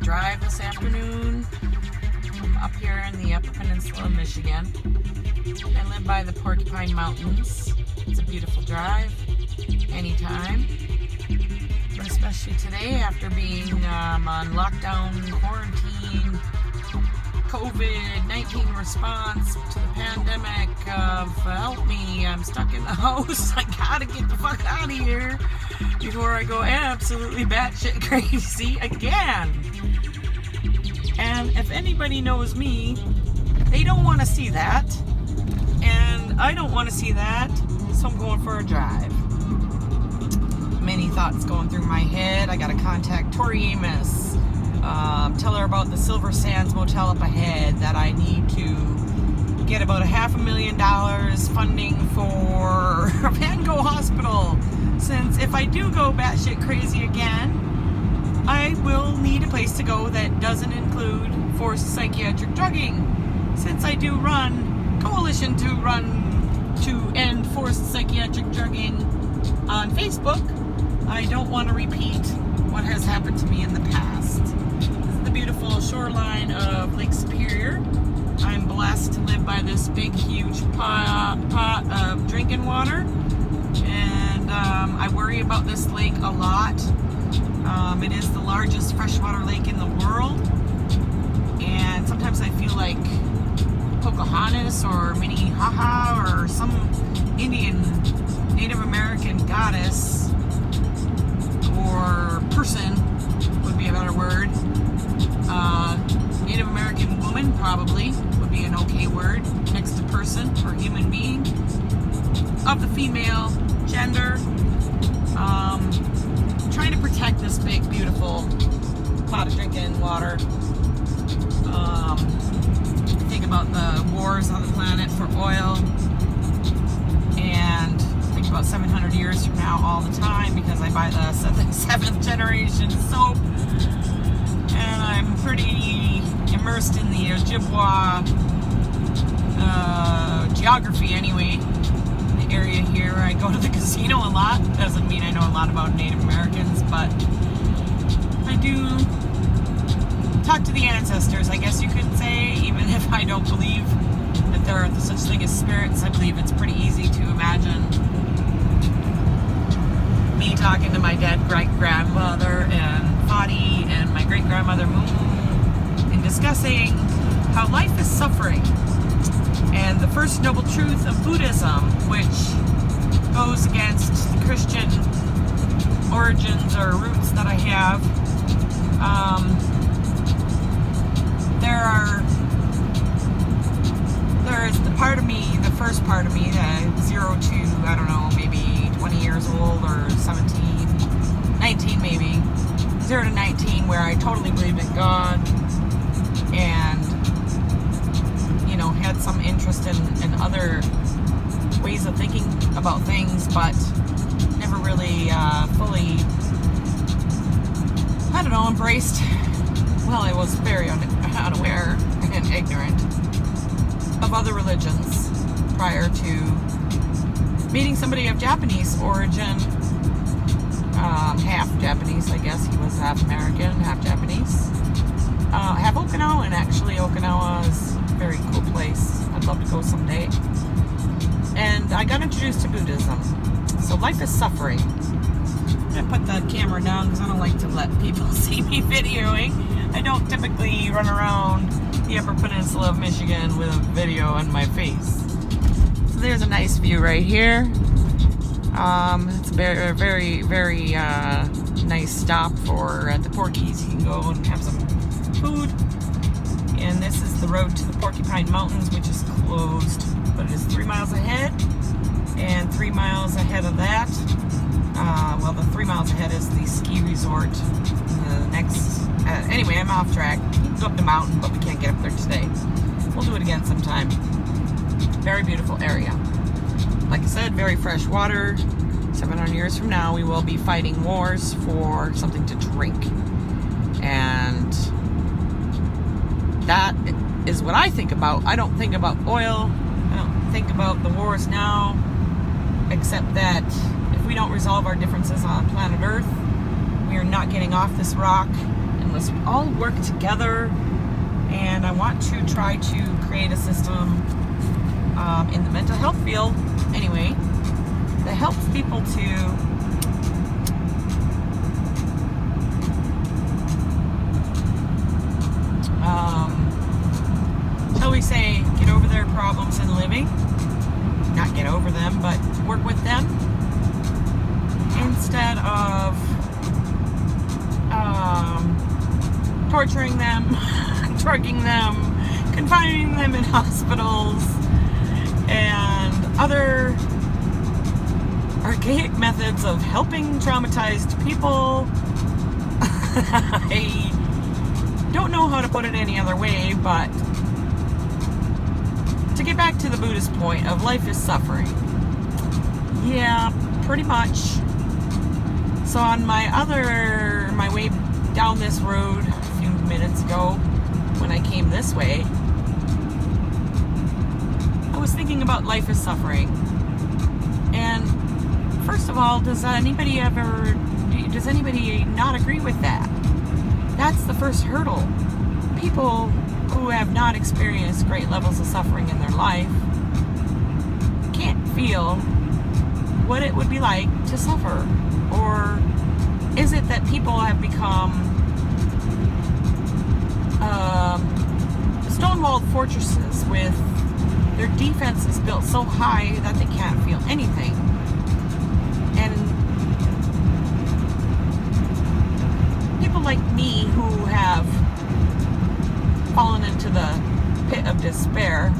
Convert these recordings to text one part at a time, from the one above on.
drive this afternoon from up here in the Upper Peninsula of Michigan. I live by the Porcupine Mountains. It's a beautiful drive anytime, but especially today after being on lockdown, quarantine, COVID-19 response to the pandemic of help me, I'm stuck in the house, I gotta get the fuck out of here before I go absolutely batshit crazy again. And if anybody knows me, they don't want to see that, and I don't want to see that, so I'm going for a drive. Many thoughts going through my head. I gotta contact Tori Amos, tell her about the Silver Sands Motel up ahead, that I need to get about $500,000 funding for Van Gogh Hospital, since if I do go batshit crazy again, I will need a place to go that doesn't include forced psychiatric drugging, since I do run coalition to end forced psychiatric drugging on Facebook. I don't want to repeat what has happened to me in the past. This is the beautiful shoreline of Lake Superior. I'm blessed to live by this big, huge pot of drinking water, and I worry about this lake a lot. It is the largest freshwater lake in the world, and sometimes I feel like Pocahontas or Minnehaha or some Indian, Native American goddess or person would be a better word. Native American woman probably would be an okay word next to person or human being of the female gender. Trying to protect this big, beautiful pot of drinking water. Think about the wars on the planet for oil, and think about 700 years from now all the time, because I buy the seventh generation soap, and I'm pretty immersed in the Ojibwa geography anyway. The area here, I go to the casino a lot. Doesn't mean I know a lot about Native Americans, but I do talk to the ancestors, I guess you could say. Even if I don't believe that there are such thing as spirits, I believe it's pretty easy to imagine me talking to my dead great-grandmother and Fadi and my great-grandmother Moon, and discussing how life is suffering, and the first noble truth of Buddhism, which goes against the Christian origins or roots that I have. There's the part of me, the first part of me, 0 to, I don't know, maybe 20 years old or 17, 19 maybe, 0 to 19, where I totally believed in God and, you know, had some interest in other ways of thinking about things, but never really fully, I don't know, embraced. Well, I was very unaware and ignorant of other religions prior to meeting somebody of Japanese origin, half Japanese, I guess. He was half American, half Japanese, half Okinawan. Actually, Okinawa is a very cool place. I'd love to go someday. And I got introduced to Buddhism. So life is suffering. I'm going to put the camera down because I don't like to let people see me videoing. I don't typically run around the Upper Peninsula of Michigan with a video on my face. So there's a nice view right here. It's a very, very, very nice stop for at the Porkies. You can go and have some food. And this is the road to the Porcupine Mountains, which is closed, but it is 3 miles ahead. And 3 miles ahead of that, well, the 3 miles ahead is the ski resort. The next, anyway, I'm off track. We can go up the mountain, but we can't get up there today. We'll do it again sometime. Very beautiful area. Like I said, very fresh water. 700 years from now, we will be fighting wars for something to drink. And that is what I think about. I don't think about oil. I don't think about the wars now, except that if we don't resolve our differences on planet Earth, we are not getting off this rock and let's all work together. And I want to try to create a system in the mental health field, anyway, that helps people to shall we say, get over their problems in living. Not get over them, but work with them instead of torturing them, drugging them, confining them in hospitals, and other archaic methods of helping traumatized people. I don't know how to put it any other way, but to get back to the Buddhist point of life is suffering. Yeah, pretty much. So on my way down this road a few minutes ago, when I came this way, I was thinking about life is suffering. And first of all, does anybody not agree with that? That's the first hurdle. People who have not experienced great levels of suffering in their life can't feel what it would be like to suffer. Or is it that people have become stone-walled fortresses with their defenses built so high that they can't feel anything? And people like me who have fallen into the pit of despair,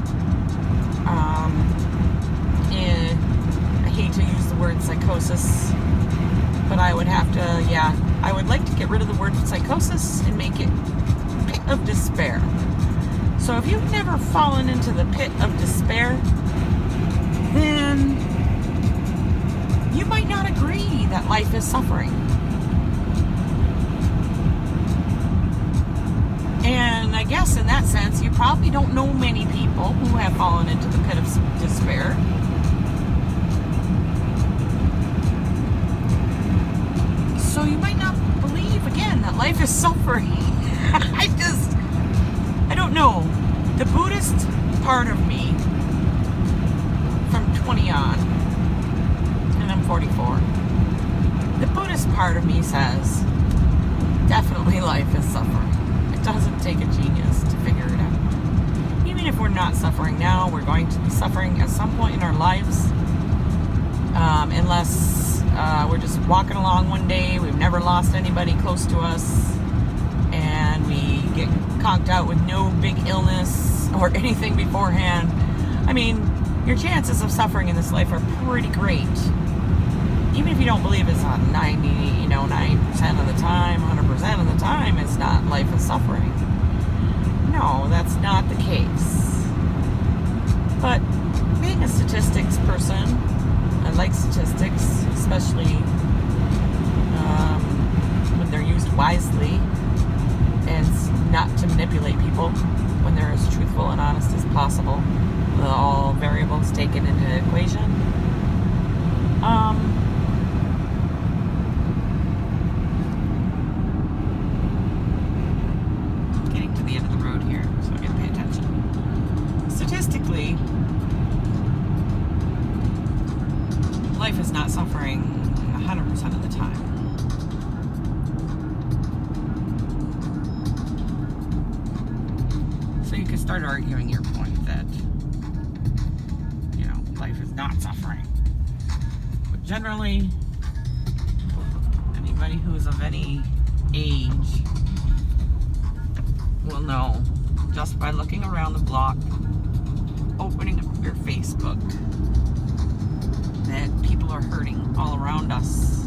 and I hate to use the word psychosis, but I would have to, I would like to get rid of the word psychosis and make it pit of despair. So if you've never fallen into the pit of despair, then you might not agree that life is suffering. And I guess in that sense, you probably don't know many people who have fallen into the pit of despair. So you might not believe, again, that life is suffering. I don't know. The Buddhist part of me, from 20 on, and I'm 44, the Buddhist part of me says, definitely life is suffering. It doesn't take a genius to figure it out. Even if we're not suffering now, we're going to be suffering at some point in our lives, unless we're just walking along one day, we've never lost anybody close to us, and we get conked out with no big illness or anything beforehand. I mean, your chances of suffering in this life are pretty great. Even if you don't believe it's on 9% of the time, 100% of the time, it's not life is suffering. No, that's not the case. But being a statistics person, I like statistics, especially when they're used wisely and not to manipulate people, when they're as truthful and honest as possible, with all variables taken into the equation. Getting to the end of the road here, so I gotta pay attention. Statistically, life is not suffering 100% of the time. So you can start arguing your point that, life is not suffering. But generally, anybody who's of any age will know, just by looking around the block, opening up your Facebook, that people are hurting all around us.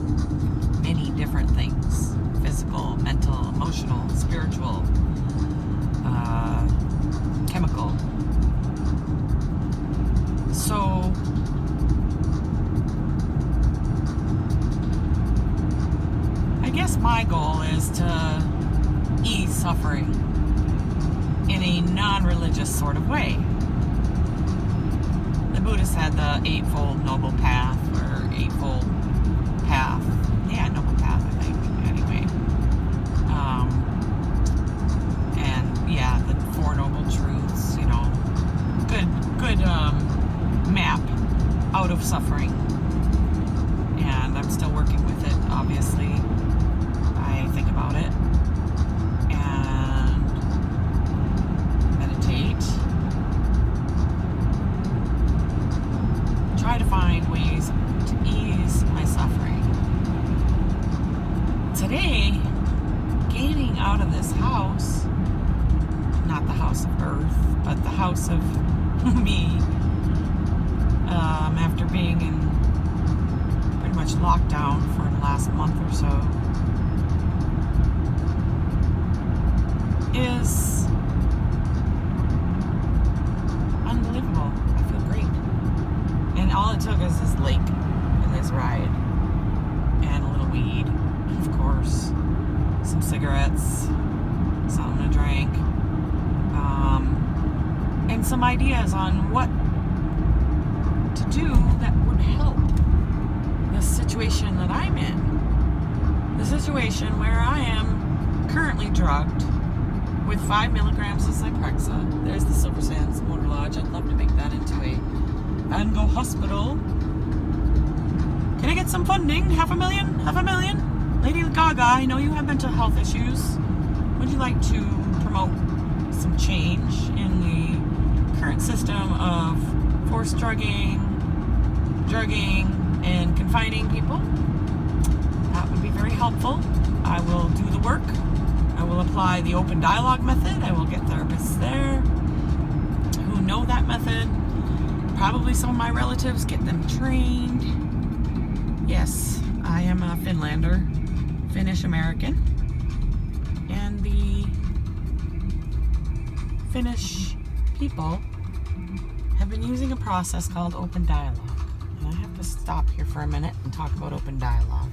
Many different things: physical, mental, emotional, spiritual, chemical. So I guess my goal is to ease suffering in a non-religious sort of way. The Buddhists had the Eightfold Noble Path, or Eightfold Path. Yeah, Noble Path, I think, anyway. out of suffering. And I'm still working with it, obviously. I think about it and meditate. Try to find ways to ease my suffering. Today, getting out of this house, not the house of earth, but the house of me, after being in pretty much lockdown for the last month or so, is unbelievable. I feel great. And all it took is this lake and this ride and a little weed, of course, some cigarettes, something to drink, and some ideas on what to do that would help the situation that I'm in. The situation where I am currently drugged with 5 milligrams of Zyprexa. There's the Silver Sands Motor Lodge. I'd love to make that into a Van Gogh hospital. Can I get some funding? $500,000? $500,000? Lady Gaga, I know you have mental health issues. Would you like to promote some change in the current system of forced drugging, and confining people? That would be very helpful. I will do the work. I will apply the open dialogue method. I will get therapists there who know that method. Probably some of my relatives, get them trained. Yes, I am a Finlander, Finnish American, and the Finnish people have been using a process called open dialogue. And I have to stop here for a minute and talk about open dialogue.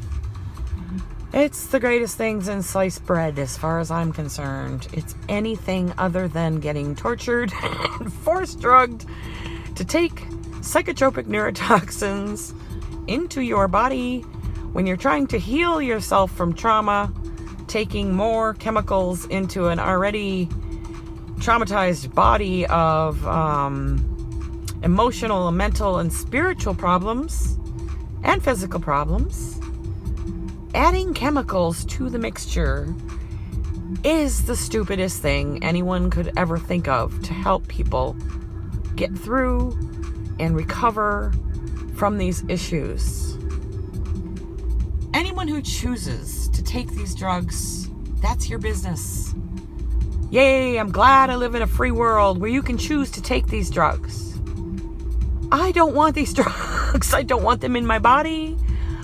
It's the greatest things in sliced bread as far as I'm concerned. It's anything other than getting tortured and force drugged to take psychotropic neurotoxins into your body when you're trying to heal yourself from trauma, taking more chemicals into an already traumatized body of emotional, mental, and spiritual problems and physical problems. Adding chemicals to the mixture is the stupidest thing anyone could ever think of to help people get through and recover from these issues. Anyone who chooses to take these drugs, that's your business. Yay, I'm glad I live in a free world where you can choose to take these drugs. I don't want these drugs. I don't want them in my body.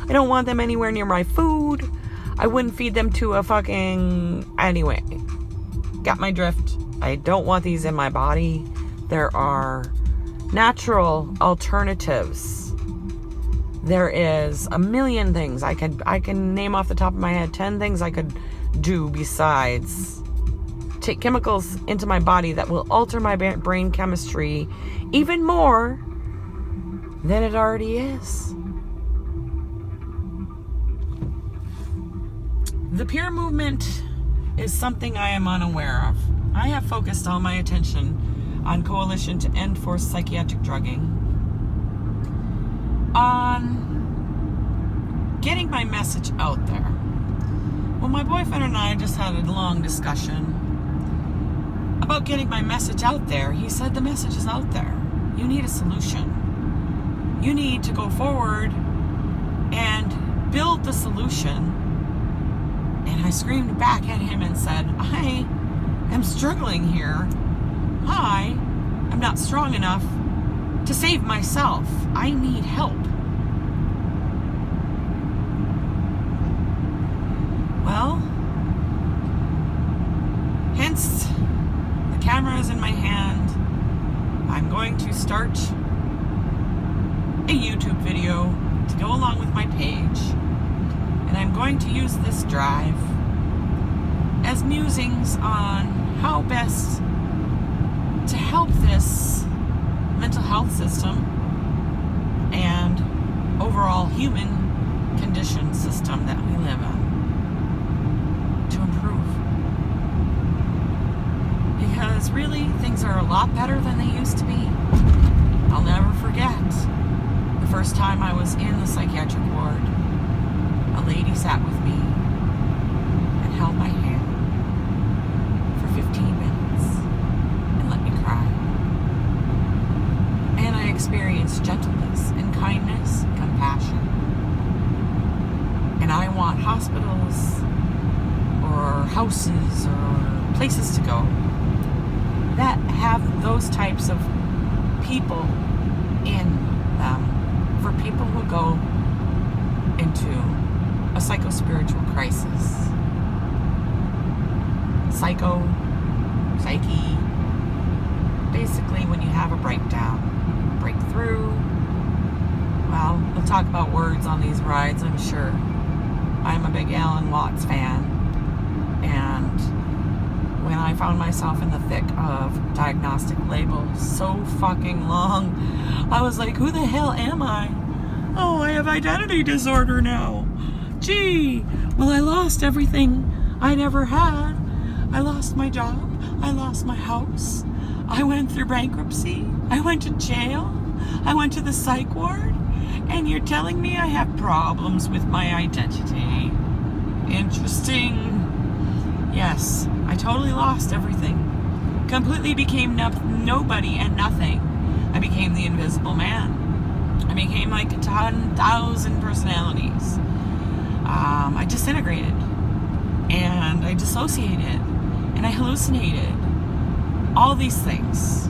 I don't want them anywhere near my food. I wouldn't feed them to a fucking... Anyway, got my drift. I don't want these in my body. There are natural alternatives. There is a million things. I can name off the top of my head 10 things I could do besides take chemicals into my body that will alter my brain chemistry even more than it already is. The peer movement is something I am unaware of. I have focused all my attention on Coalition to End Forced Psychiatric Drugging, on getting my message out there. Well, my boyfriend and I just had a long discussion about getting my message out there. He said the message is out there. You need a solution. You need to go forward and build the solution. And I screamed back at him and said, I am struggling here. I am not strong enough to save myself. I need help. Well, hence the camera is in my hand. I'm going to start a YouTube video to go along with my page. And I'm going to use this drive as musings on how best to help this mental health system and overall human condition system that we live in to improve. Because really, things are a lot better than they used to be. I'll never forget the first time I was in the psychiatric ward, a lady sat with me and held my hand for 15 minutes and let me cry. And I experienced gentleness and kindness, compassion. And I want hospitals or houses or places to go that have those types of people in them for people who go into a psycho-spiritual crisis. Psyche, basically when you have a breakthrough. Well, we'll talk about words on these rides, I'm sure. I'm a big Alan Watts fan, and when I found myself in the thick of diagnostic labels so fucking long, I was like, who the hell am I? Oh, I have identity disorder now. Gee, well, I lost everything I'd ever had. I lost my job. I lost my house. I went through bankruptcy. I went to jail. I went to the psych ward. And you're telling me I have problems with my identity. Interesting. Yes, I totally lost everything. Completely became nobody and nothing. I became the invisible man. I became like 10,000 personalities. I disintegrated. And I dissociated. And I hallucinated. All these things.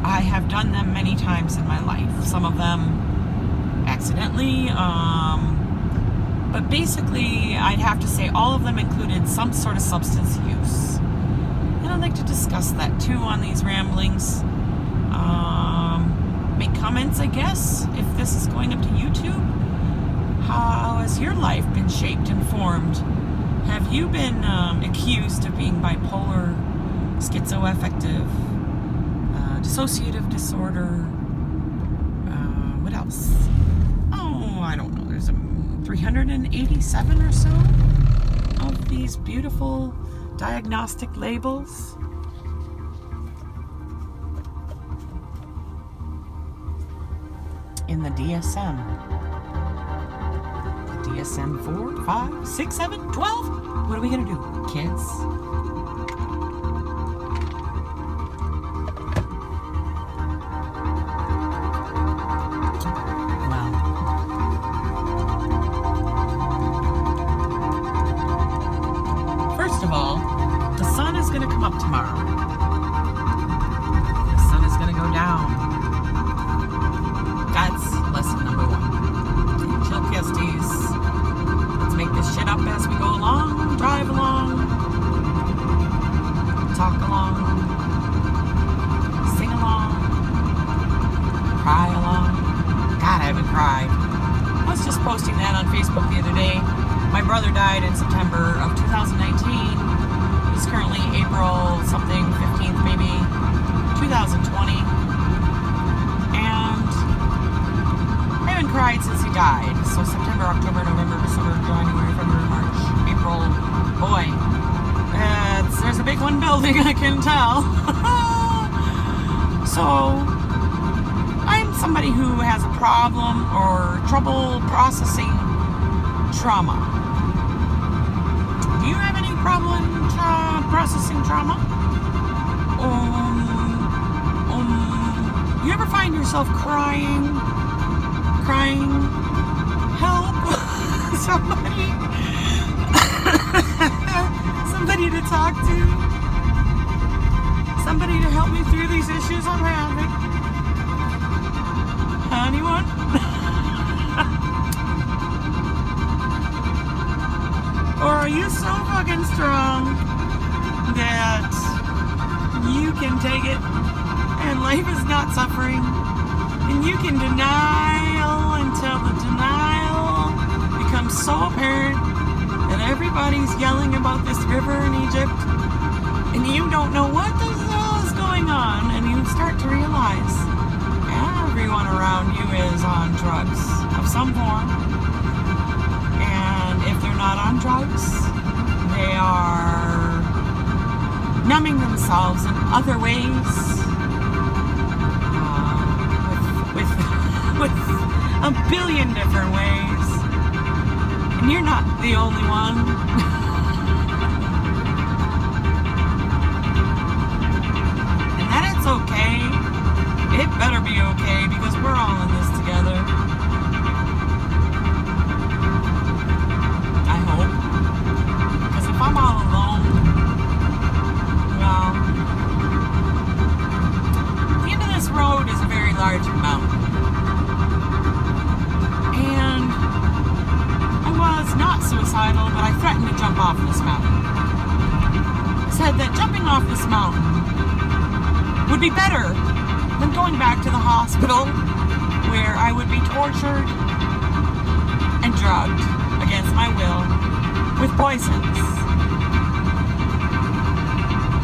I have done them many times in my life. Some of them accidentally. But basically, I'd have to say all of them included some sort of substance use. And I'd like to discuss that too on these ramblings. Make comments, I guess, if this is going up to YouTube. How has your life been shaped and formed? Have you been accused of being bipolar, schizoaffective, dissociative disorder? What else? Oh, I don't know. There's 387 or so of these beautiful diagnostic labels. In the DSM. DSM 4, 5, 6, 7, 12? What are we going to do, kids? First of all, the sun is going to come up tomorrow. The sun is going to go down. That's lesson number 1. Chill, Kesties. Let's make this shit up as we go along, drive along, talk along, sing along, cry along. God, I haven't cried. I was just posting that on Facebook the other day. My brother died in September of 2019. He's currently April something, 15th maybe, 2020. And I haven't cried since he died. So September, October, November, December, January, February, March, April. Boy, there's a big one building, I can tell. So I'm somebody who has a problem or trouble processing trauma. Do you have any problem processing trauma? You ever find yourself crying, help, somebody to talk to, somebody to help me through these issues I'm having? Anyone? Or are you so fucking strong that you can take it and life is not suffering and you can denial until the denial becomes so apparent that everybody's yelling about this river in Egypt and you don't know what the hell is going on, and you start to realize everyone around you is on drugs of some form. If they're not on drugs, they are numbing themselves in other ways with a billion different ways. And you're not the only one. And that it's okay. It better be okay because we're all in this together. I hope. Because if I'm all alone, well, the end of this road is a very large mountain. And I was not suicidal, but I threatened to jump off this mountain. I said that jumping off this mountain would be better than going back to the hospital where I would be tortured and drugged against my will with poisons.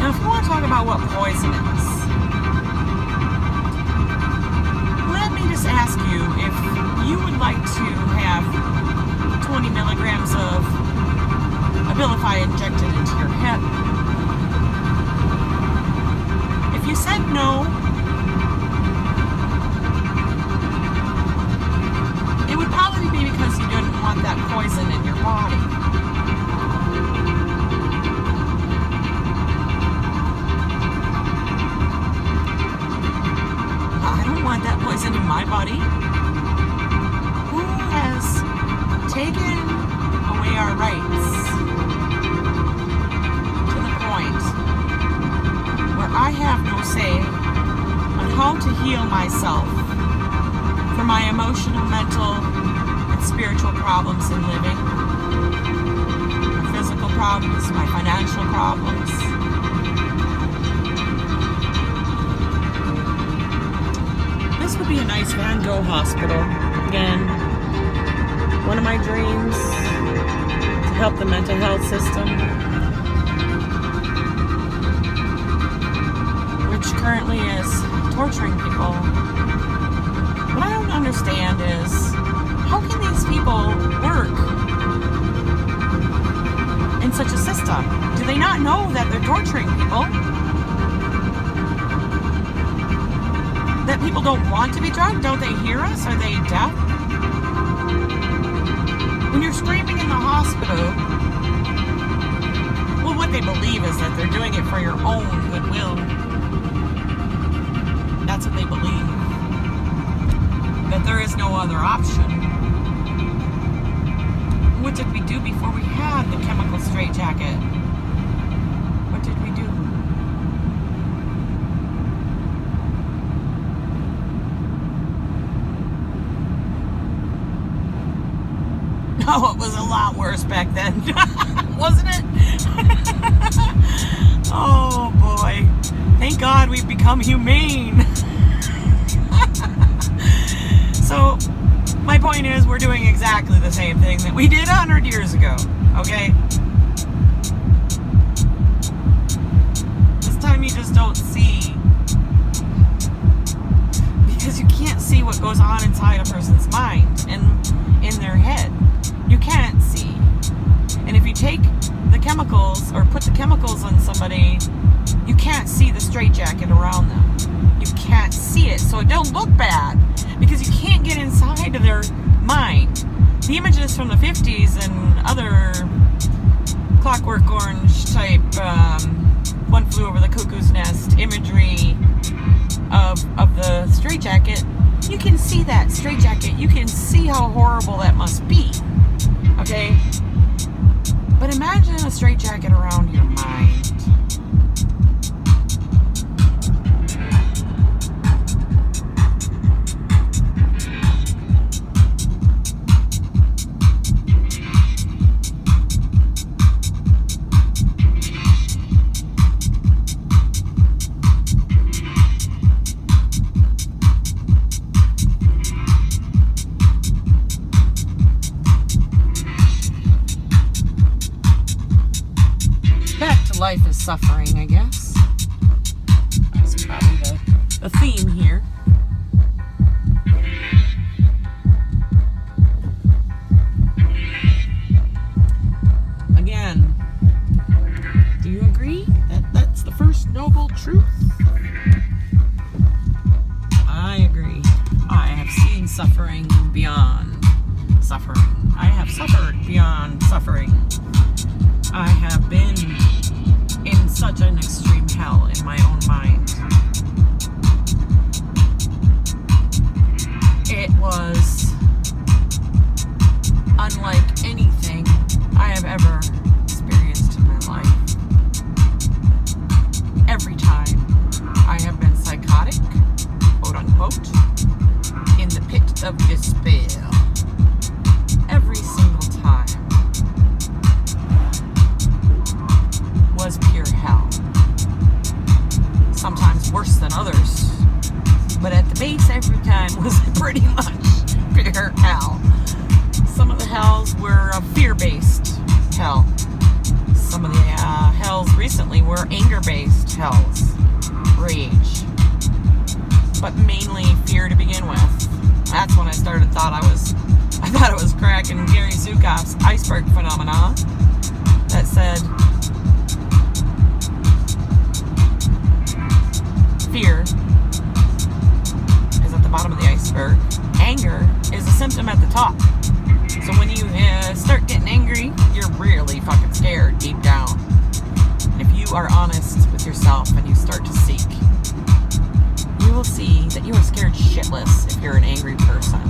Now, if you want to talk about what poison is, let me just ask you if you would like to have 20 milligrams of Abilify injected into your hip. If you said no, it would probably be because you didn't want that poison in your body. I don't want that poison in my body. Who has taken away our rights to the point where I have no say on how to heal myself for my emotional, mental, and spiritual problems in living, my physical problems, my financial problems. This would be a nice Van Gogh hospital. Again, one of my dreams to help the mental health system, which currently is torturing people. What I don't understand is, how can these people work in such a system? Do they not know that they're torturing people? That people don't want to be drugged? Don't they hear us? Are they deaf? When you're screaming in the hospital, well, what they believe is that they're doing it for your own goodwill. That's what they believe. That there is no other option. What did we do before we had the chemical straitjacket? What did we do? Oh, it was a lot worse back then, wasn't it? Oh boy. Thank God we've become humane. So, my point is, we're doing exactly the same thing that we did 100 years ago, okay? This time you just don't see. Because you can't see what goes on inside a person's mind and in their head. You can't see. And if you take the chemicals or put the chemicals on somebody, you can't see the straitjacket around them. You can't see it, so it don't look bad because you can't get inside of their mind. The images from the 50s and other Clockwork Orange type One Flew Over the Cuckoo's Nest imagery of the straitjacket, you can see that straitjacket. You can see how horrible that must be. Okay? But imagine a straitjacket around your mind. Life is suffering, I guess. That's probably the theme here. Again, do you agree that that's the first noble truth? I agree. I have seen suffering beyond beyond suffering. I have suffered beyond suffering. I have been in such an extreme hell in my own mind. It was unlike anything I have ever experienced in my life. Every time I have been psychotic, quote unquote, in the pit of despair. Every single time was pure hell. Sometimes worse than others, but at the base every time was pretty much pure hell. Some of the hells were fear-based hell. Some of the hells recently were anger-based hells. Rage. But mainly fear to begin with. That's when I started thought it was cracking Gary Zukav's iceberg phenomena that said fear is at the bottom of the iceberg. Anger is a symptom at the top. So when you start getting angry, you're really fucking scared deep down. And if you are honest with yourself and you start to seek, you will see that you are scared shitless if you're an angry person.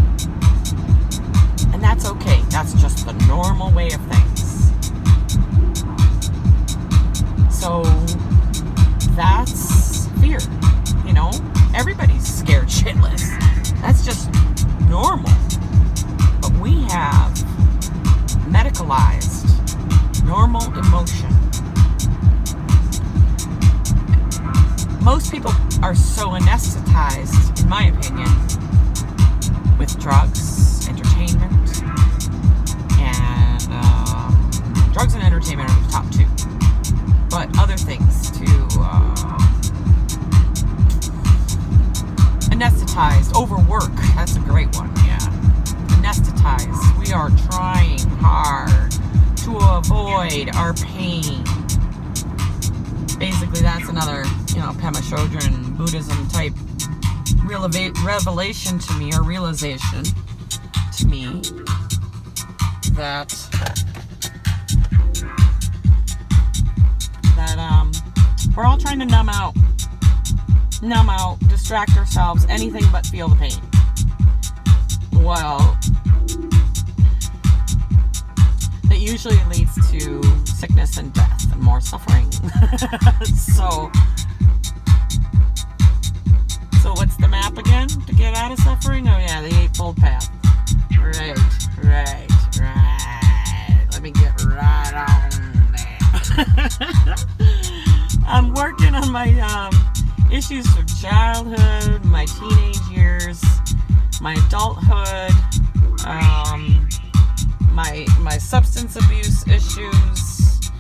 And that's okay. That's just the normal way of things. So that's fear. You know, everybody's scared shitless. That's just normal. But we have medicalized normal emotion. Most people are so anesthetized, in my opinion, with drugs, entertainment, and drugs and entertainment are the top two. But other things too, anesthetized, overwork, that's a great one, yeah. Anesthetized. We are trying hard to avoid our pain. Basically, that's another, Pema Chodron Buddhism type revelation to me, or realization to me, that we're all trying to numb out, distract ourselves, anything but feel the pain. Well, that usually leads to sickness and death and more suffering. So what's the map again to get out of suffering? Oh yeah, the Eightfold Path. Right. Let me get right on there. I'm working on my issues from childhood, my teenage years, my adulthood, my substance abuse issues,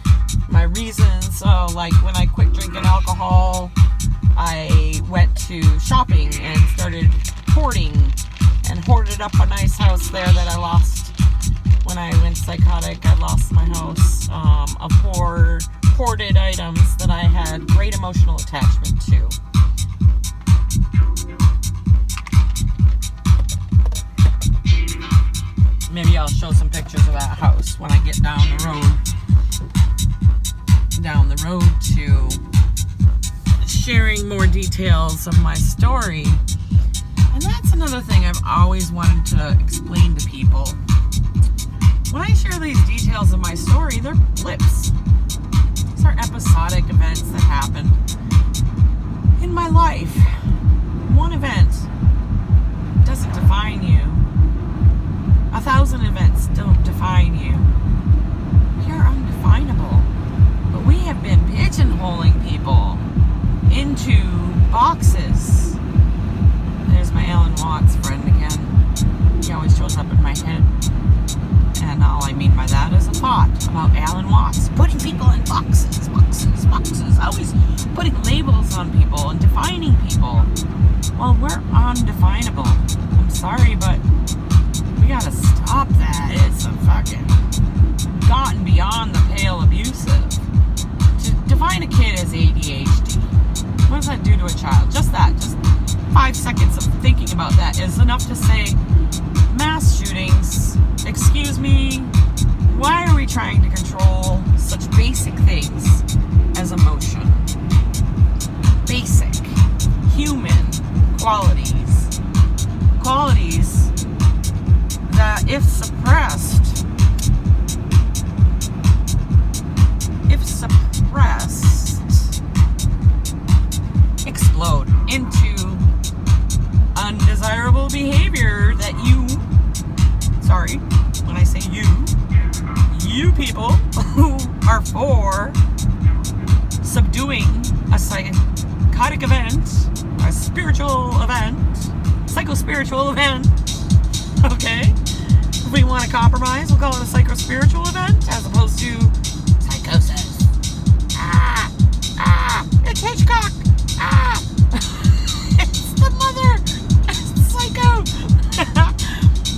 my reasons. So, like when I quit drinking alcohol, I went to shopping and started hoarding and hoarded up a nice house there that I lost when I went psychotic. I lost my house of hoarded items that I had great emotional attachment to. Maybe I'll show some pictures of that house when I get down the road to sharing more details of my story. And that's another thing I've always wanted to explain to people. When I share these details of my story, they're blips. These are episodic events that happened in my life. One event doesn't define you. 1,000 events don't define you. You're undefinable. But we have been pigeonholing people into boxes. There's my Alan Watts friend again. He always shows up in my head. And all I mean by that is a thought about Alan Watts. Putting people in boxes. Always putting labels on people and defining people. Well, we're undefinable. I'm sorry, but we gotta stop that. It's a fucking gotten beyond the pale abusive. To define a kid as ADHD, what does that do to a child? Just 5 seconds of thinking about that is enough to say mass trying to control such basic things as emotion. Basic human qualities. Qualities that, if suppressed, explode into undesirable behavior that when I say you people who are for subduing a psychotic event, a spiritual event, psychospiritual event, okay? If we want to compromise, we'll call it a psychospiritual event as opposed to psychosis. It's Hitchcock. It's the mother. It's psycho.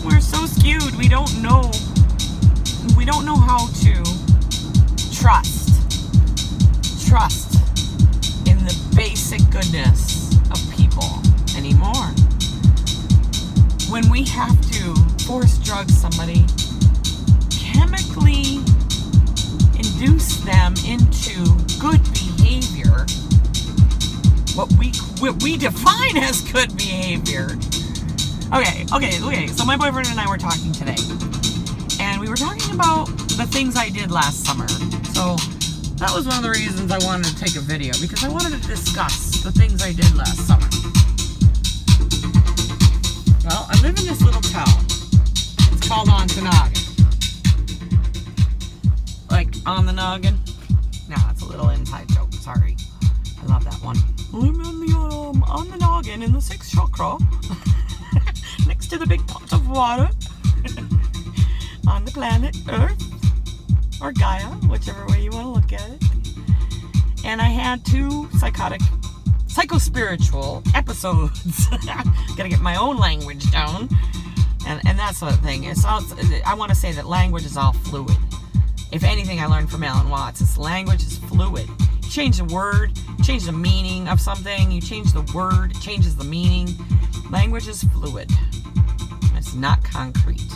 We're so skewed. We don't know how to trust in the basic goodness of people anymore. When we have to force drug somebody, chemically induce them into good behavior, what we define as good behavior. Okay, so my boyfriend and I were talking today, and we were talking about the things I did last summer. So that was one of the reasons I wanted to take a video, because I wanted to discuss the things I did last summer. Well, I live in this little town. It's called Ontonagon. Like, on the noggin? No, it's a little inside joke. Sorry. I love that one. I'm on the noggin in the 6th chakra. Next to the big pot of water. On the planet Earth. Or Gaia, whichever way you want to look at it. And I had 2 psychospiritual episodes. Gotta get my own language down. And that's the thing. I want to say that language is all fluid. If anything I learned from Alan Watts, is language is fluid. You change the word, change the meaning of something, you change the word, it changes the meaning. Language is fluid. It's not concrete.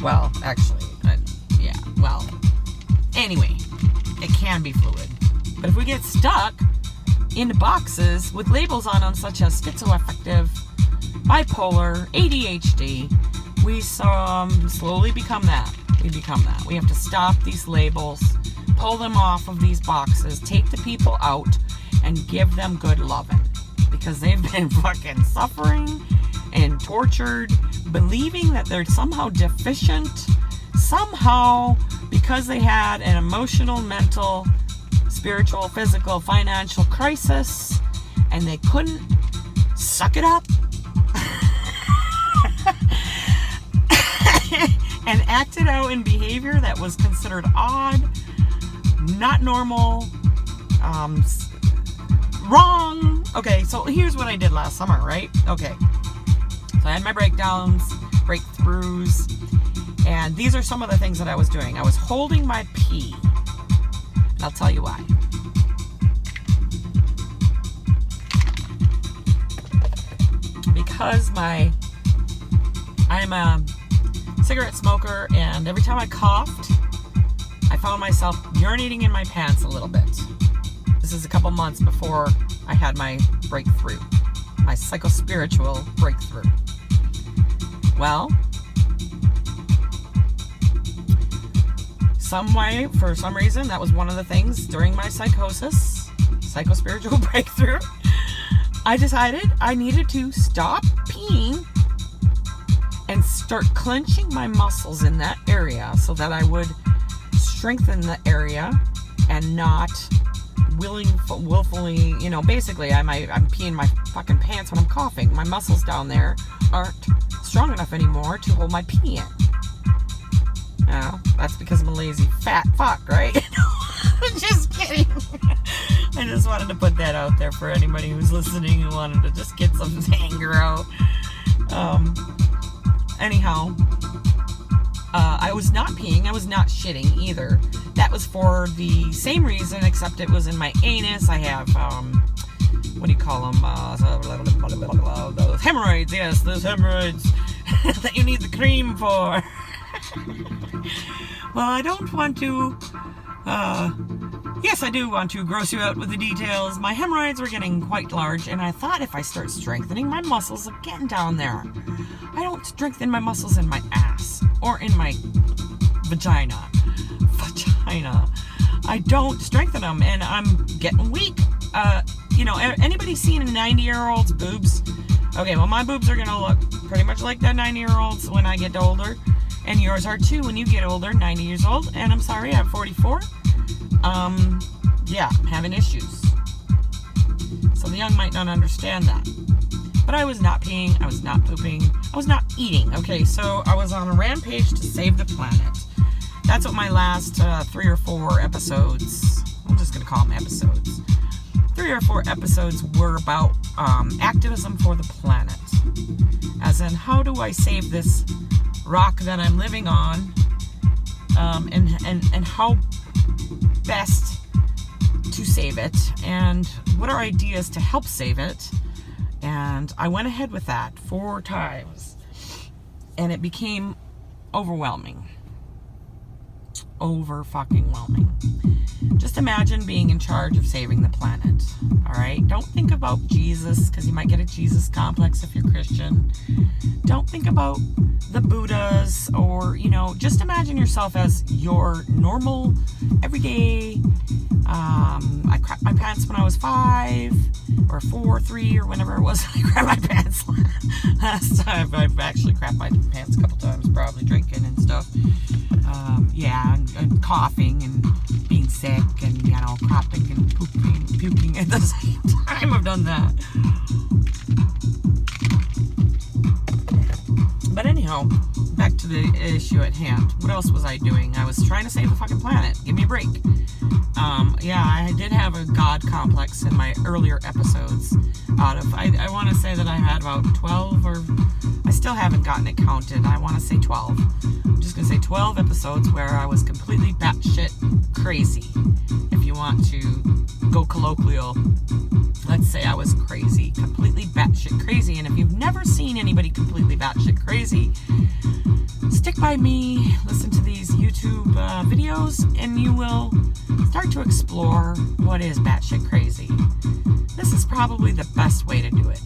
Well, actually, anyway, it can be fluid. But if we get stuck into boxes with labels on them such as schizoaffective, bipolar, ADHD, we slowly become that. We have to stop these labels, pull them off of these boxes, take the people out, and give them good loving. Because they've been fucking suffering and tortured, believing that they're somehow deficient, somehow because they had an emotional, mental, spiritual, physical, financial crisis, and they couldn't suck it up and acted out in behavior that was considered odd, not normal, wrong. Okay, so here's what I did last summer, right? Okay, so I had my breakdowns, breakthroughs, and these are some of the things that I was doing. I was holding my pee, and I'll tell you why. Because I'm a cigarette smoker, and every time I coughed, I found myself urinating in my pants a little bit. This is a couple months before I had my breakthrough, my psychospiritual breakthrough. Well, for some reason, that was one of the things during my psychospiritual breakthrough. I decided I needed to stop peeing and start clenching my muscles in that area so that I would strengthen the area and not willfully, basically I'm peeing my fucking pants when I'm coughing. My muscles down there aren't strong enough anymore to hold my pee in. Now, that's because I'm a lazy fat fuck, right? Just kidding. I just wanted to put that out there for anybody who's listening who wanted to just get some anger out. Anyhow, I was not peeing, I was not shitting either. That was for the same reason, except it was in my anus. I have, what do you call them? Those hemorrhoids, yes, those hemorrhoids that you need the cream for. Well, I don't want to, yes, I do want to gross you out with the details. My hemorrhoids were getting quite large, and I thought if I start strengthening my muscles of getting down there. I don't strengthen my muscles in my ass or in my vagina. I don't strengthen them, and I'm getting weak. You know, anybody seen a 90-year-old's boobs? Okay, well, my boobs are going to look pretty much like that 90-year-old's when I get older. And yours are too when you get older, 90 years old. And I'm sorry, I'm 44. Yeah, I'm having issues. So the young might not understand that. But I was not peeing, I was not pooping, I was not eating. Okay, so I was on a rampage to save the planet. That's what my last 3 or 4 episodes, I'm just going to call them episodes. 3 or 4 episodes were about activism for the planet. As in, how do I save this rock that I'm living on, and how best to save it, and what are ideas to help save it. And I went ahead with that 4 times, and it became overwhelming. Over-fucking-whelming. Just imagine being in charge of saving the planet, all right? Don't think about Jesus, because you might get a Jesus complex if you're Christian. Don't think about the Buddhas, or, you know, just imagine yourself as your normal, everyday, I crapped my pants when I was 5, or 4, 3, or whenever it was I crapped my pants last time. I've actually crapped my pants a couple times, probably drinking and stuff. Yeah, and coughing and being sick and, you know, crapping and pooping, puking at the same time. I've done that. But anyhow, back to the issue at hand. What else was I doing? I was trying to save the fucking planet. Give me a break. Yeah, I did have a God complex in my earlier episodes. I want to say that I had about 12, or I still haven't gotten it counted. I want to say 12. I'm just going to say 12 episodes where I was completely batshit crazy. If you want to go colloquial, let's say I was crazy, completely batshit crazy. And if you've never seen anybody completely batshit crazy, stick by me, listen to these YouTube videos, and you will start to explore what is batshit crazy. This is probably the best way to do it.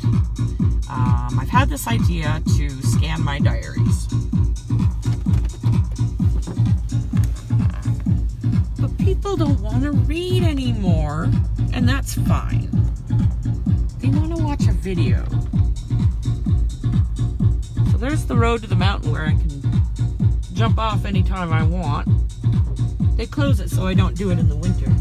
I've had this idea to scan my diaries. But people don't want to read anymore, and that's fine. They want to watch a video. So there's the road to the mountain where I can jump off anytime I want. They close it so I don't do it in the winter.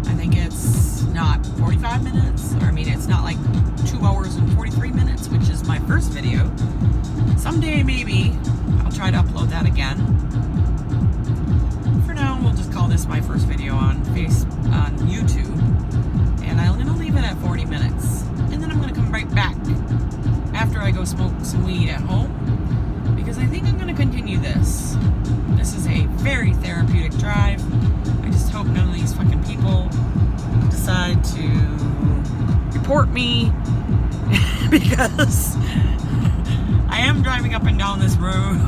I think it's not 45 minutes, or I mean, it's not like 2 hours and 43 minutes, which is my first video. Someday, maybe, I'll try to upload that again. For now, we'll just call this my first video on YouTube, and I'm going to leave it at 40 minutes, and then I'm going to come right back after I go smoke some weed at home, because I think I'm going to continue this. This is a very therapeutic drive. I just hope none of these fucking people decide to report me because I am driving up and down this road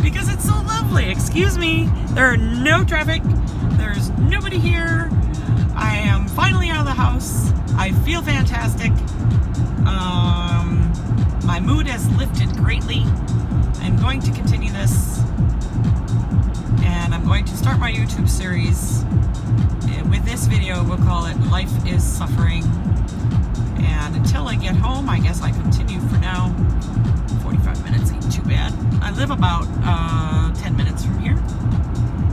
because it's so lovely. Excuse me. There are no traffic. There's nobody here. I am finally out of the house. I feel fantastic. My mood has lifted greatly. I'm going to continue this, and I'm going to start my YouTube series. With this video, we'll call it Life is Suffering. And until I get home, I guess I continue for now. 45 minutes ain't too bad. I live about 10 minutes from here,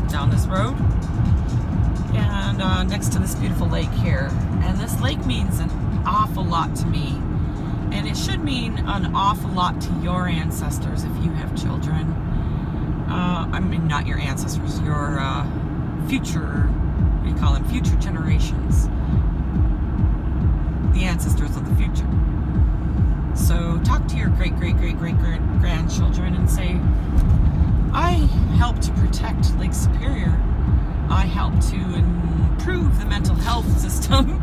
down this road, and next to this beautiful lake here. And this lake means an awful lot to me. And it should mean an awful lot to your ancestors if you have children. I mean, not your ancestors, your future, what do you call them? Future generations. The ancestors of the future. So talk to your great-great-great-great-grandchildren and say, I help to protect Lake Superior. I help to improve the mental health system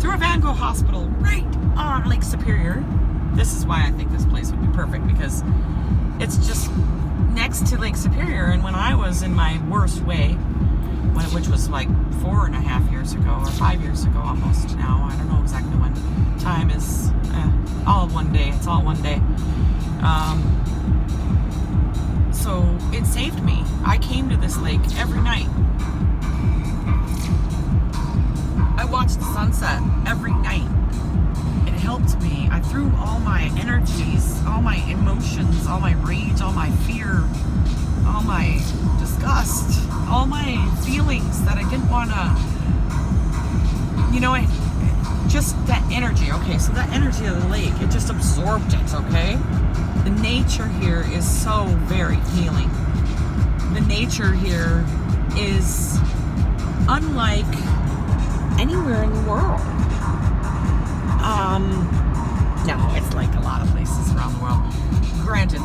through a Van Gogh hospital right on Lake Superior. This is why I think this place would be perfect, because it's just next to Lake Superior. And when I was in my worst way, which was like 4.5 years ago, or 5 years ago almost now, I don't know exactly when. Time is all one day. It's all one day. So it saved me. I came to this lake every night. I watched the sunset every night. It helped me. I threw all my energies, all my emotions, all my rage, all my fear, all my disgust, all my feelings that I didn't want to, just that energy. Okay, so that energy of the lake, it just absorbed it, okay? The nature here is so very healing. The nature here is unlike anywhere in the world. No, it's like a lot of places around the world. Granted,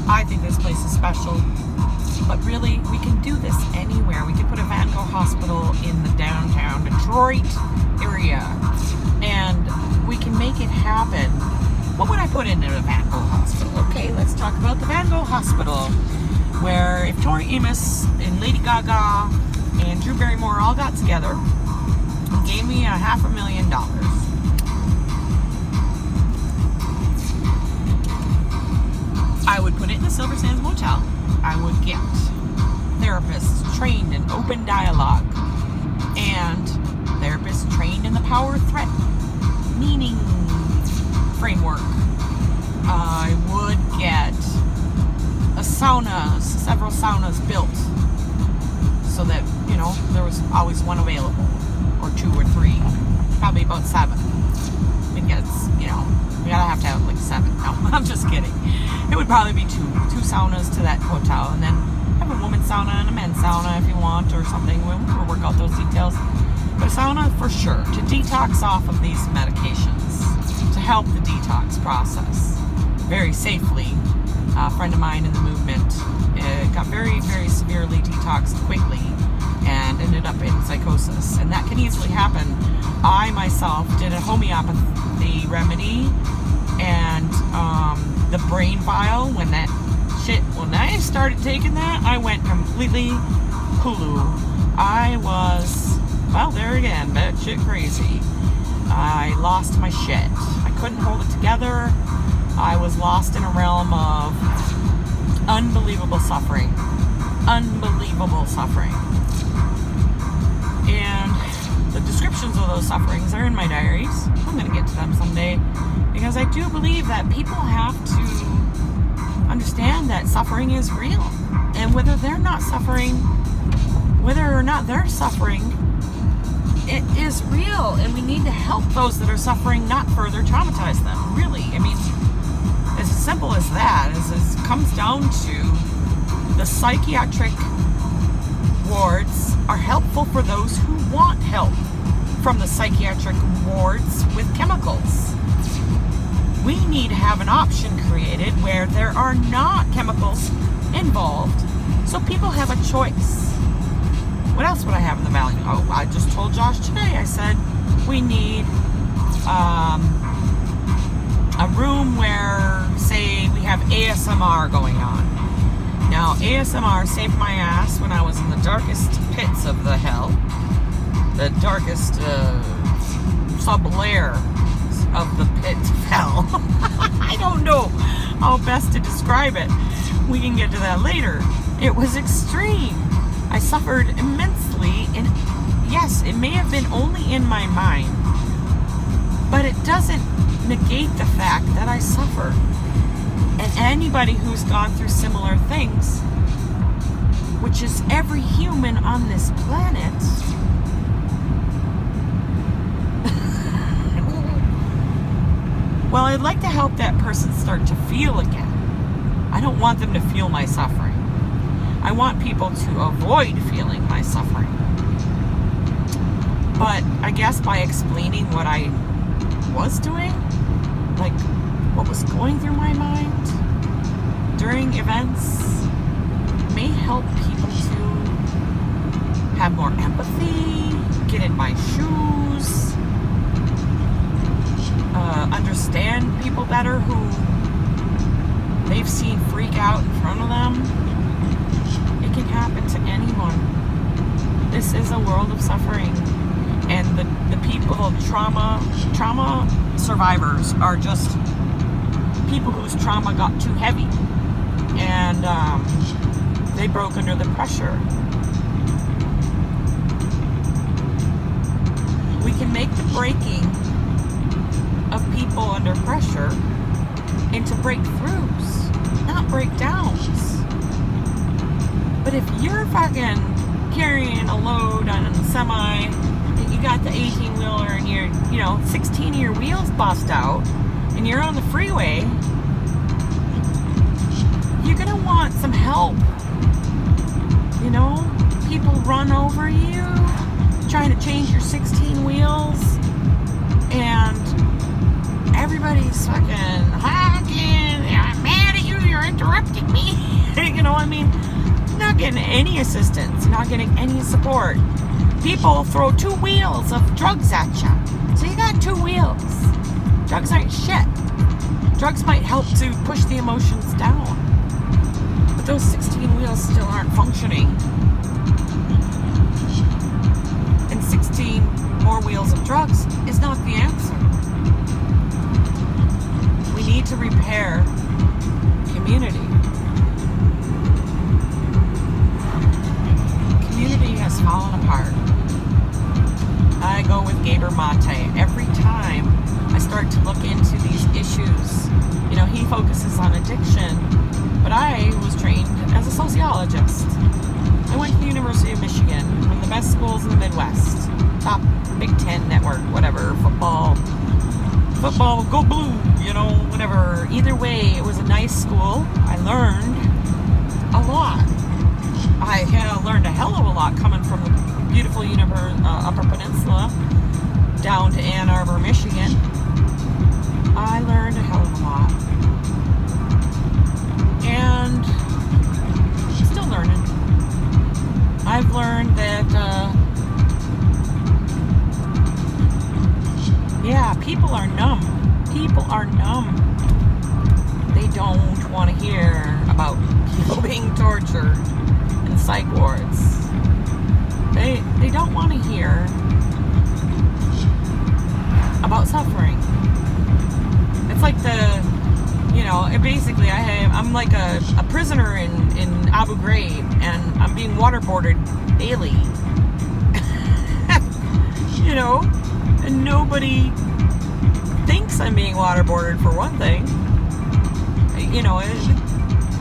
I think this place is special, but really, we can do this anywhere. We can put a Van Gogh hospital in the downtown Detroit area, and we can make it happen. What would I put into a Van Gogh hospital? Okay, let's talk about the Van Gogh hospital, where if Tori Amos and Lady Gaga and Drew Barrymore all got together and gave me $500,000, I would put it in the Silver Sands Motel. I would get therapists trained in open dialogue and therapists trained in the power threat meaning framework. I would get a sauna, several saunas built, so that, there was always one available, or 2 or 3, probably about 7. We'd get, we gotta have to have like 7. No, I'm just kidding. It would probably be 2 saunas to that hotel, and then have a women's sauna and a men's sauna if you want, or something. We'll work out those details. But a sauna for sure, to detox off of these medications, to help the detox process very safely. A friend of mine in the movement got very, very severely detoxed quickly and ended up in psychosis. And that can easily happen. I myself did a homeopathy remedy, and the brain vial, when I started taking that, I went completely Hulu. I was, there again, batshit crazy. I lost my shit. I couldn't hold it together. I was lost in a realm of unbelievable suffering. Unbelievable suffering. And the descriptions of those sufferings are in my diaries. I'm going to get to them someday, because I do believe that people have to understand that suffering is real. And whether they're not suffering, whether or not they're suffering, it is real. And we need to help those that are suffering not further traumatize them. Really. I mean, as simple as that. It comes down to the psychiatric wards are helpful for those who want help from the psychiatric wards with chemicals. We need to have an option created where there are not chemicals involved, so people have a choice. What else would I have in the valley? Oh, I just told Josh today, I said we need a room where, say, we have ASMR going on. Now, ASMR saved my ass when I was in the darkest pits of the hell, the darkest sub-layer of the pit of hell. I don't know how best to describe it. We can get to that later. It was extreme. I suffered immensely, and yes, it may have been only in my mind, but it doesn't negate the fact that I suffered. And anybody who's gone through similar things, which is every human on this planet, Well, I'd like to help that person start to feel again. I don't want them to feel my suffering. I want people to avoid feeling my suffering. But I guess by explaining what I was doing, like what was going through my mind during events, may help people to have more empathy, get in my shoes, understand people better who they've seen freak out in front of them. It can happen to anyone. This is a world of suffering. And the people, trauma survivors are just people whose trauma got too heavy. And they broke under the pressure. We can make the breaking of people under pressure into breakthroughs, not breakdowns. But if you're fucking carrying a load on a semi, and you got the 18-wheeler and you're, 16 of your wheels bust out, and you're on the freeway, you're gonna want some help. People run over you, trying to change your 16 wheels, and everybody's fucking honking. I'm mad at you, you're interrupting me. Not getting any assistance, not getting any support. People throw 2 wheels of drugs at you. So you got 2 wheels. Drugs aren't shit. Drugs might help to push the emotions down. But those 16 wheels still aren't functioning. And 16 more wheels of drugs is not the answer. We need to repair community. Community has fallen apart. I go with Gaber Mate every time I start to look into these issues. He focuses on addiction, but I was trained as a sociologist. I went to the University of Michigan, one of the best schools in the Midwest. Top Big Ten network, whatever, football, go blue, whatever. Either way, it was a nice school. I learned a lot. I learned a hell of a lot coming from the beautiful Upper Peninsula down to Ann Arbor, Michigan. I learned a hell of a lot. And still learning. I've learned that, people are numb. People are numb. They don't want to hear about people being tortured in psych wards. They don't want to hear about suffering. It's like basically I'm like a prisoner in Abu Ghraib, and I'm being waterboarded daily. And nobody thinks I'm being waterboarded, for one thing.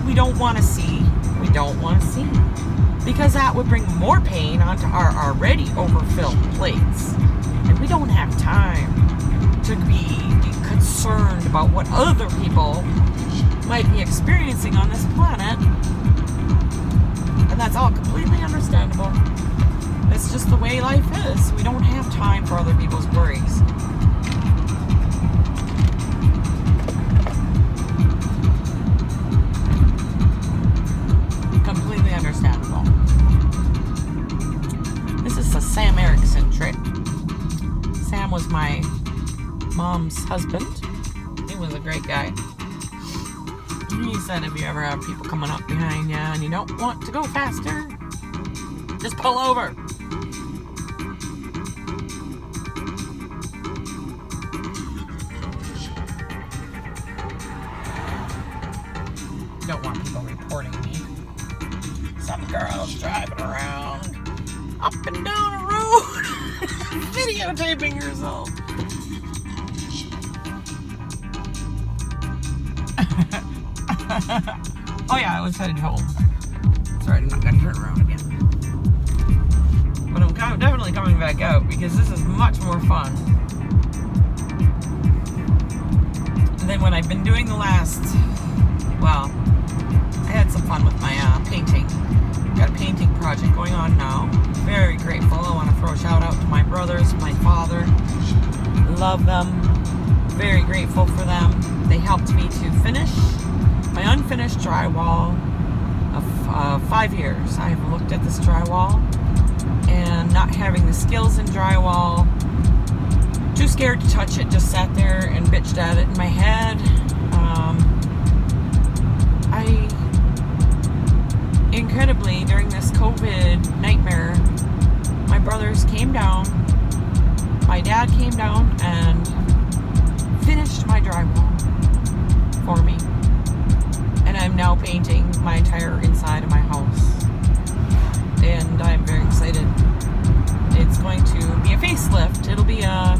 We don't want to see. We don't want to see. Because that would bring more pain onto our already overfilled plates. And we don't have time to be concerned about what other people might be experiencing on this planet. And that's all completely understandable. It's just the way life is. We don't have time for other people's worries. Completely understandable. This is a Sam Erickson trick. Sam was my mom's husband. He was a great guy. He said if you ever have people coming up behind you and you don't want to go faster, just pull over. Don't want people reporting me. Some girl's driving around up and down a road videotaping herself. Oh yeah, I was headed home. Sorry, I gotta turn around again. But I'm definitely coming back out because this is much more fun. than what I've been doing the last, well, I had some fun with my painting. Got a painting project going on now. Very grateful. I want to throw a shout out to my brothers, my father. Love them. Very grateful for them. They helped me to finish my unfinished drywall of 5 years. I have looked at this drywall and not having the skills in drywall, too scared to touch it, just sat there and bitched at it in my head. Incredibly, during this COVID nightmare, my brothers came down, my dad came down and finished my drywall for me. And I'm now painting my entire inside of my house. And I'm very excited. It's going to be a facelift. It'll be a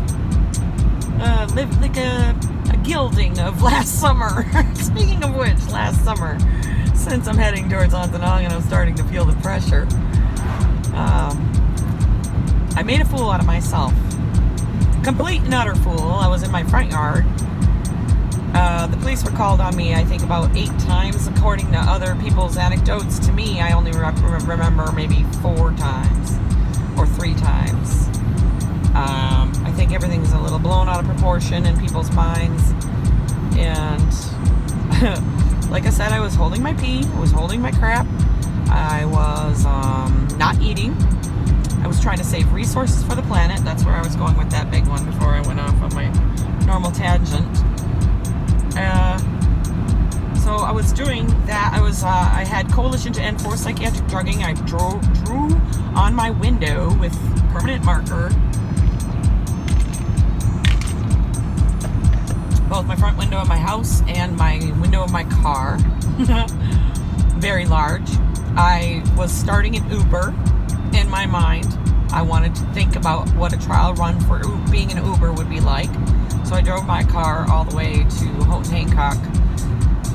gilding of last summer. Speaking of which, last summer, since I'm heading towards Ontonagon, I'm starting to feel the pressure. I made a fool out of myself. Complete and utter fool. I was in my front yard. The police were called on me, I think, about 8 times. According to other people's anecdotes, to me, I only remember maybe 4 times or 3 times. I think everything's a little blown out of proportion in people's minds. And like I said, I was holding my pee. I was holding my crap. I was not eating. I was trying to save resources for the planet. That's where I was going with that big one before I went off on my normal tangent. So I was doing that. I had Coalition to End Forced Psychiatric Drugging. I drew on my window with permanent marker both my front window of my house and my window of my car. Very large. I was starting an Uber in my mind. I wanted to think about what a trial run for being an Uber would be like. So I drove my car all the way to Houghton Hancock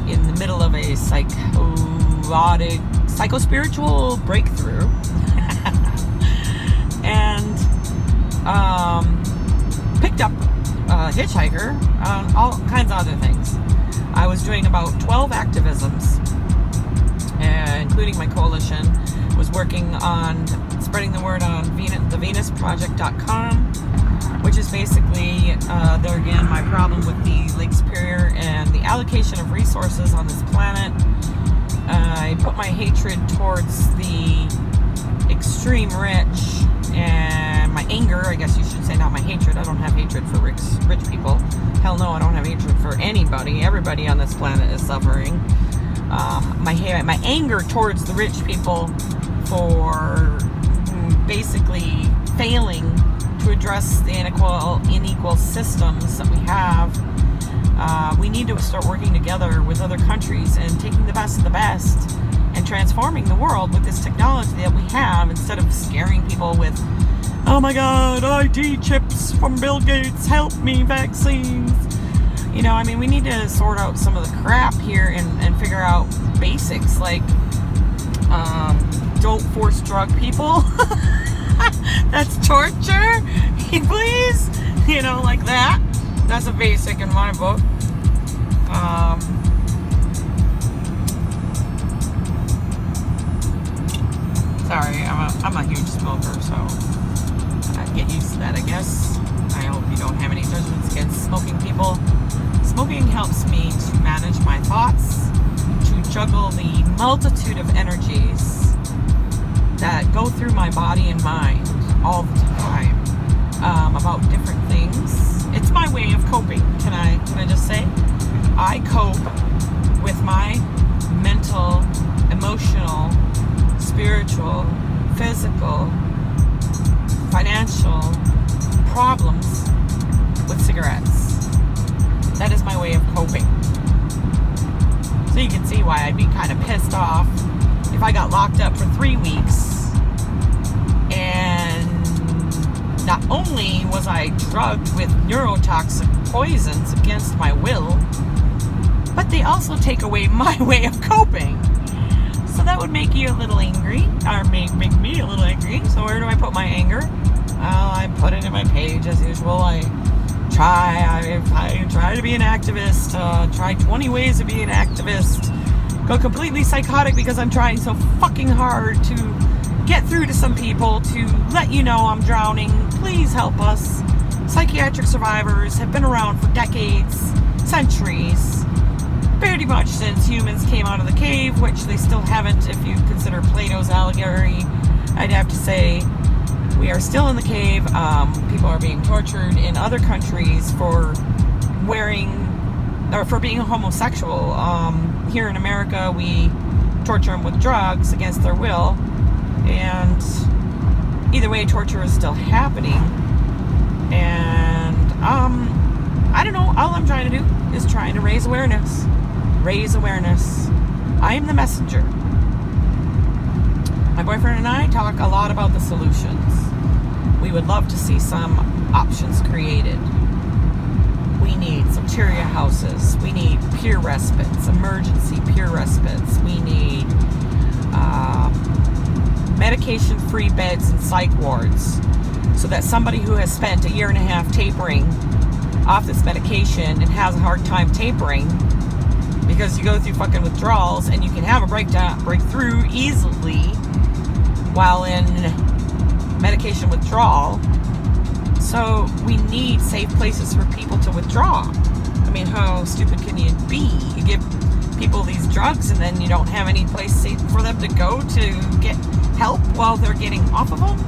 in the middle of a psycho-spiritual breakthrough. And picked up a hitchhiker, all kinds of other things. I was doing about 12 activisms, including my coalition. Was working on spreading the word on thevenusproject.com, which is basically, there again, my problem with the Lake Superior and the allocation of resources on this planet. I put my hatred towards the extreme rich and my anger, I guess you should say, not my hatred. I don't have hatred for rich people. Hell no, I don't have hatred for anybody. Everybody on this planet is suffering. My anger towards the rich people for basically failing to address the unequal systems that we have. We need to start working together with other countries and taking the best of the best and transforming the world with this technology that we have, instead of scaring people with, oh my god, IT chips from Bill Gates, help me, vaccines. You know, I mean, we need to sort out some of the crap here and figure out basics, like don't force drug people. That's torture. Please, you know, like that. That's a basic in my book. Sorry, I'm a huge smoker, so I get used to that, I guess. I hope you don't have any judgments against smoking people. Smoking helps me to manage my thoughts, to juggle the multitude of energies that go through my body and mind all the time, about different things. It's my way of coping. Can I just say? I cope with my mental, emotional, spiritual, physical, financial problems with cigarettes. That is my way of coping. So you can see why I'd be kind of pissed off if I got locked up for 3 weeks and not only was I drugged with neurotoxic poisons against my will, but they also take away my way of coping. So that would make you a little angry, or make me a little angry. So where do I put my anger? Well, I put it in my page as usual. I I try to be an activist, try 20 ways to be an activist, go completely psychotic because I'm trying so fucking hard to get through to some people to let you know I'm drowning. Please help us. Psychiatric survivors have been around for decades, centuries, pretty much since humans came out of the cave, which they still haven't if you consider Plato's allegory. I'd have to say we are still in the cave. People are being tortured in other countries for for being homosexual. Here in America, we torture them with drugs against their will, and either way, torture is still happening. And I don't know. All I'm trying to do is trying to raise awareness. Raise awareness. I am the messenger. My boyfriend and I talk a lot about the solutions. We would love to see some options created. We need soteria houses. We need peer respites, emergency peer respites. We need medication-free beds in psych wards so that somebody who has spent a year and a half tapering off this medication and has a hard time tapering because you go through fucking withdrawals and you can have a breakthrough easily while in medication withdrawal. So we need safe places for people to withdraw. I mean, how stupid can you be? You give people these drugs and then you don't have any place safe for them to go to get help while they're getting off of them.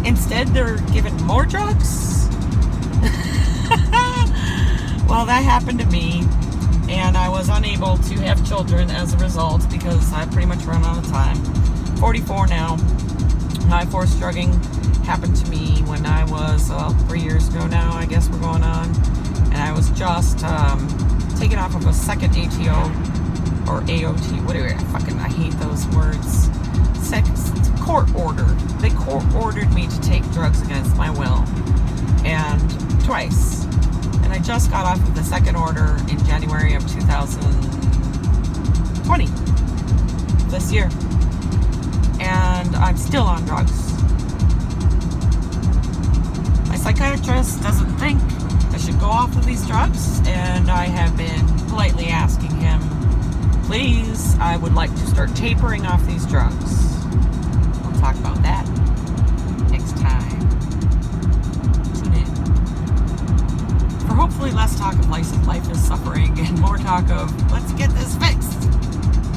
Instead, they're given more drugs. Well, that happened to me, and I was unable to have children as a result because I pretty much run out of time. 44 now. My forced drugging happened to me when I was 3 years ago now, I guess we're going on. And I was just taken off of a second ATO or AOT, whatever. I hate those words. Court ordered. They court ordered me to take drugs against my will. And twice. And I just got off of the second order in January of 2020. This year. And I'm still on drugs. My psychiatrist doesn't think I should go off of these drugs, and I have been politely asking him, please, I would like to start tapering off these drugs. We'll talk about that next time. Tune in. For hopefully less talk of life is suffering and more talk of let's get this fixed.